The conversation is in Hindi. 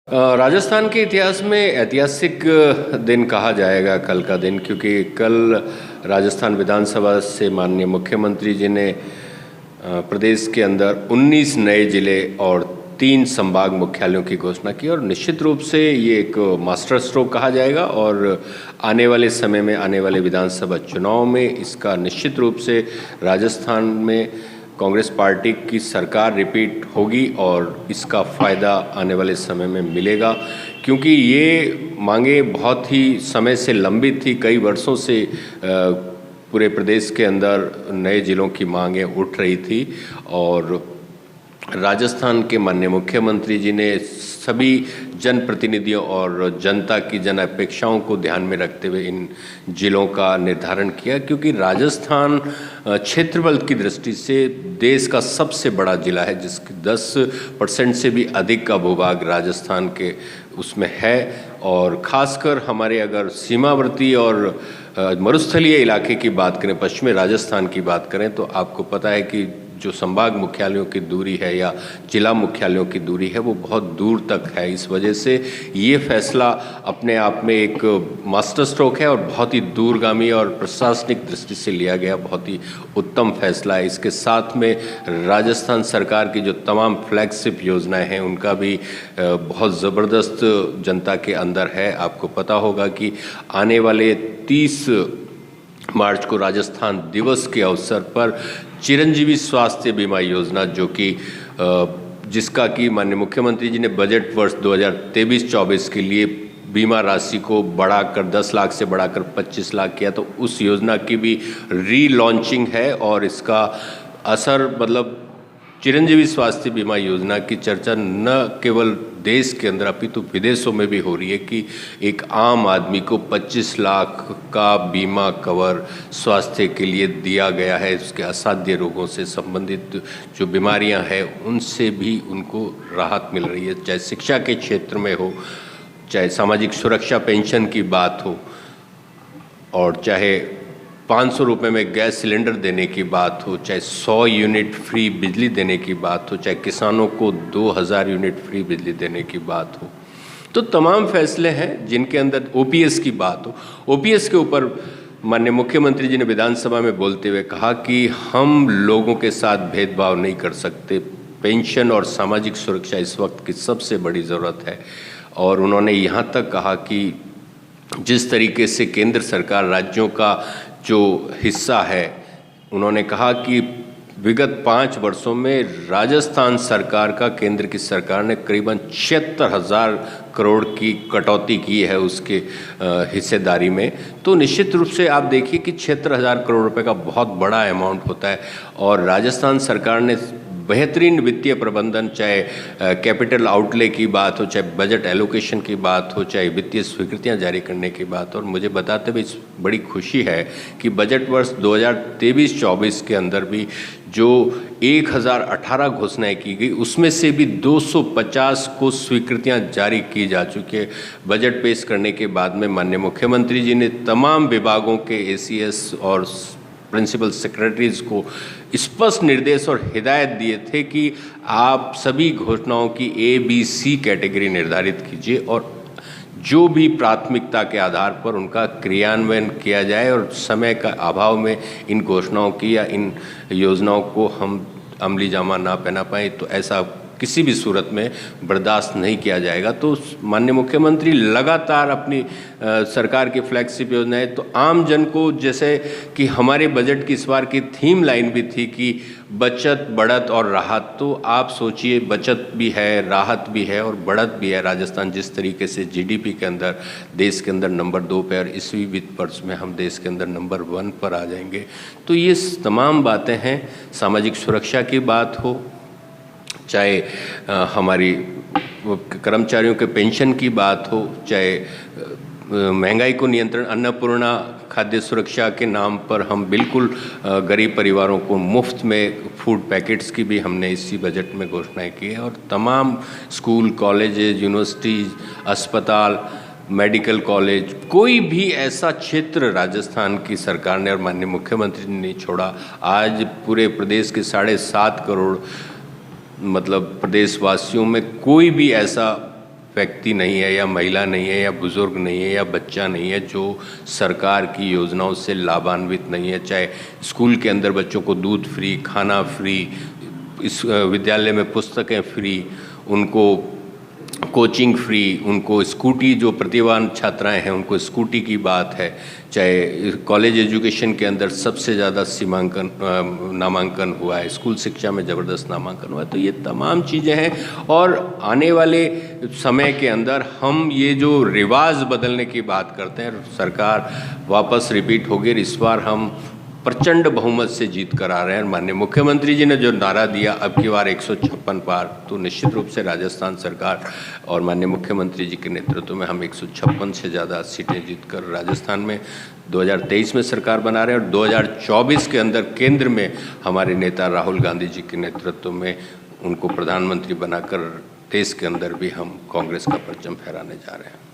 राजस्थान के इतिहास में ऐतिहासिक दिन कहा जाएगा कल का दिन, क्योंकि कल राजस्थान विधानसभा से माननीय मुख्यमंत्री जी ने प्रदेश के अंदर 19 नए जिले और 3 संभाग मुख्यालयों की घोषणा की। और निश्चित रूप से ये एक मास्टर स्ट्रोक कहा जाएगा और आने वाले समय में आने वाले विधानसभा चुनाव में इसका निश्चित रूप से राजस्थान में कांग्रेस पार्टी की सरकार रिपीट होगी और इसका फ़ायदा आने वाले समय में मिलेगा, क्योंकि ये मांगे बहुत ही समय से लंबित थी। कई वर्षों से पूरे प्रदेश के अंदर नए जिलों की मांगें उठ रही थी और राजस्थान के माननीय मुख्यमंत्री जी ने सभी जनप्रतिनिधियों और जनता की जन अपेक्षाओं को ध्यान में रखते हुए इन जिलों का निर्धारण किया, क्योंकि राजस्थान क्षेत्रफल की दृष्टि से देश का सबसे बड़ा जिला है, जिसके 10% से भी अधिक का भूभाग राजस्थान के उसमें है। और ख़ासकर हमारे अगर सीमावर्ती और मरुस्थलीय इलाके की बात करें, पश्चिमी राजस्थान की बात करें, तो आपको पता है कि जो संभाग मुख्यालयों की दूरी है या जिला मुख्यालयों की दूरी है वो बहुत दूर तक है। इस वजह से ये फैसला अपने आप में एक मास्टर स्ट्रोक है और बहुत ही दूरगामी और प्रशासनिक दृष्टि से लिया गया बहुत ही उत्तम फैसला है। इसके साथ में राजस्थान सरकार की जो तमाम फ्लैगशिप योजनाएं हैं उनका भी बहुत ज़बरदस्त जनता के अंदर है। आपको पता होगा कि आने वाले 30 मार्च को राजस्थान दिवस के अवसर पर चिरंजीवी स्वास्थ्य बीमा योजना, जो कि जिसका कि माननीय मुख्यमंत्री जी ने बजट वर्ष 2023-24 के लिए बीमा राशि को बढ़ाकर 10 लाख से बढ़ाकर 25 लाख किया, तो उस योजना की भी रीलॉन्चिंग है। और इसका असर मतलब चिरंजीवी स्वास्थ्य बीमा योजना की चर्चा न केवल देश के अंदर अपितु विदेशों में भी हो रही है कि एक आम आदमी को 25 लाख का बीमा कवर स्वास्थ्य के लिए दिया गया है। उसके असाध्य रोगों से संबंधित जो बीमारियां हैं उनसे भी उनको राहत मिल रही है, चाहे शिक्षा के क्षेत्र में हो, चाहे सामाजिक सुरक्षा पेंशन की बात हो, और चाहे 500 रुपये में गैस सिलेंडर देने की बात हो, चाहे 100 यूनिट फ्री बिजली देने की बात हो, चाहे किसानों को 2000 यूनिट फ्री बिजली देने की बात हो। तो तमाम फैसले हैं जिनके अंदर ओपीएस की बात हो। ओपीएस के ऊपर माननीय मुख्यमंत्री जी ने विधानसभा में बोलते हुए कहा कि हम लोगों के साथ भेदभाव नहीं कर सकते। पेंशन और सामाजिक सुरक्षा इस वक्त की सबसे बड़ी ज़रूरत है। और उन्होंने यहाँ तक कहा कि जिस तरीके से केंद्र सरकार राज्यों का जो हिस्सा है, उन्होंने कहा कि विगत 5 वर्षों में राजस्थान सरकार का केंद्र की सरकार ने करीबन 76,000 करोड़ की कटौती की है उसके हिस्सेदारी में। तो निश्चित रूप से आप देखिए कि 76,000 करोड़ रुपए का बहुत बड़ा अमाउंट होता है और राजस्थान सरकार ने बेहतरीन वित्तीय प्रबंधन, चाहे कैपिटल आउटले की बात हो, चाहे बजट एलोकेशन की बात हो, चाहे वित्तीय स्वीकृतियां जारी करने की बात हो। और मुझे बताते हुए बड़ी खुशी है कि बजट वर्ष 2023-24 के अंदर भी जो 1018 घोषणाएं की गई उसमें से भी 250 को स्वीकृतियां जारी की जा चुकी है। बजट पेश करने के बाद में माननीय मुख्यमंत्री जी ने तमाम विभागों के एसीएस और प्रिंसिपल सेक्रेटरीज को स्पष्ट निर्देश और हिदायत दिए थे कि आप सभी घोषणाओं की ABC कैटेगरी निर्धारित कीजिए और जो भी प्राथमिकता के आधार पर उनका क्रियान्वयन किया जाए और समय का अभाव में इन घोषणाओं की या इन योजनाओं को हम अमली जामा ना पहना पाए, तो ऐसा किसी भी सूरत में बर्दाश्त नहीं किया जाएगा। तो माननीय मुख्यमंत्री लगातार अपनी सरकार की फ्लैगशिप योजनाएं, तो आम जन को, जैसे कि हमारे बजट की इस बार की थीम लाइन भी थी कि बचत, बढ़त और राहत। तो आप सोचिए, बचत भी है, राहत भी है और बढ़त भी है। राजस्थान जिस तरीके से जीडीपी के अंदर देश के अंदर नंबर 2 पे और इसी वित्त वर्ष में हम देश के अंदर नंबर 1 पर आ जाएंगे। तो ये तमाम बातें हैं। सामाजिक सुरक्षा की बात हो, चाहे हमारी कर्मचारियों के पेंशन की बात हो, चाहे महंगाई को नियंत्रण, अन्नपूर्णा खाद्य सुरक्षा के नाम पर हम बिल्कुल गरीब परिवारों को मुफ्त में फूड पैकेट्स की भी हमने इसी बजट में घोषणाएं की है। और तमाम स्कूल, कॉलेजेस, यूनिवर्सिटीज़, अस्पताल, मेडिकल कॉलेज, कोई भी ऐसा क्षेत्र राजस्थान की सरकार ने और माननीय मुख्यमंत्री ने नहीं छोड़ा। आज पूरे प्रदेश के 7.5 करोड़ मतलब प्रदेशवासियों में कोई भी ऐसा व्यक्ति नहीं है या महिला नहीं है या बुज़ुर्ग नहीं है या बच्चा नहीं है जो सरकार की योजनाओं से लाभान्वित नहीं है। चाहे स्कूल के अंदर बच्चों को दूध फ्री, खाना फ्री, इस विद्यालय में पुस्तकें फ्री, उनको कोचिंग फ्री, उनको स्कूटी, जो प्रतिभावान छात्राएं हैं उनको स्कूटी की बात है, चाहे कॉलेज एजुकेशन के अंदर सबसे ज़्यादा नामांकन हुआ है, स्कूल शिक्षा में ज़बरदस्त नामांकन हुआ है। तो ये तमाम चीज़ें हैं और आने वाले समय के अंदर हम ये जो रिवाज बदलने की बात करते हैं, सरकार वापस रिपीट होगी। इस बार हम प्रचंड बहुमत से जीत कर आ रहे हैं। माननीय मुख्यमंत्री जी ने जो नारा दिया अब की बार 156 पार, तो निश्चित रूप से राजस्थान सरकार और माननीय मुख्यमंत्री जी के नेतृत्व में हम 156 से ज़्यादा सीटें जीतकर राजस्थान में 2023 में सरकार बना रहे हैं और 2024 के अंदर केंद्र में हमारे नेता राहुल गांधी जी के नेतृत्व में उनको प्रधानमंत्री बनाकर देश के अंदर भी हम कांग्रेस का परचम फहराने जा रहे हैं।